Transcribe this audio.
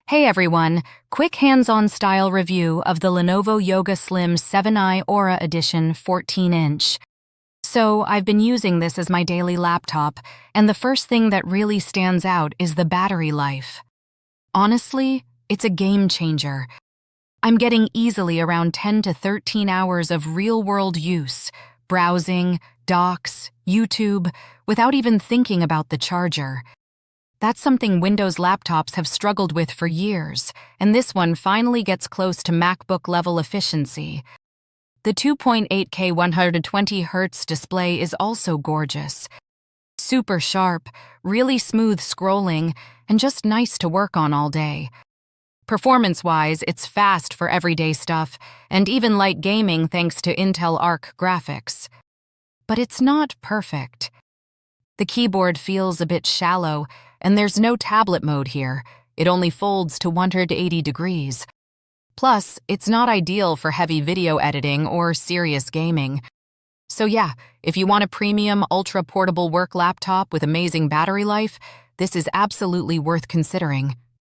Hey everyone, quick hands-on style review of the Lenovo Yoga Slim 7i Aura Edition 14-inch. So I've been using this as my daily laptop, and the first thing that really stands out is the battery life. Honestly, it's a game changer. I'm getting easily around 10 to 13 hours of real-world use, browsing, docs, YouTube, without even thinking about the charger. That's something Windows laptops have struggled with for years, and this one finally gets close to MacBook-level efficiency. The 2.8K 120Hz display is also gorgeous. Super sharp, really smooth scrolling, and just nice to work on all day. Performance-wise, it's fast for everyday stuff, and even light gaming thanks to Intel Arc graphics. But it's not perfect. The keyboard feels a bit shallow, and there's no tablet mode here. It only folds to 180 degrees. Plus, it's not ideal for heavy video editing or serious gaming. So yeah, if you want a premium, ultra-portable work laptop with amazing battery life, this is absolutely worth considering.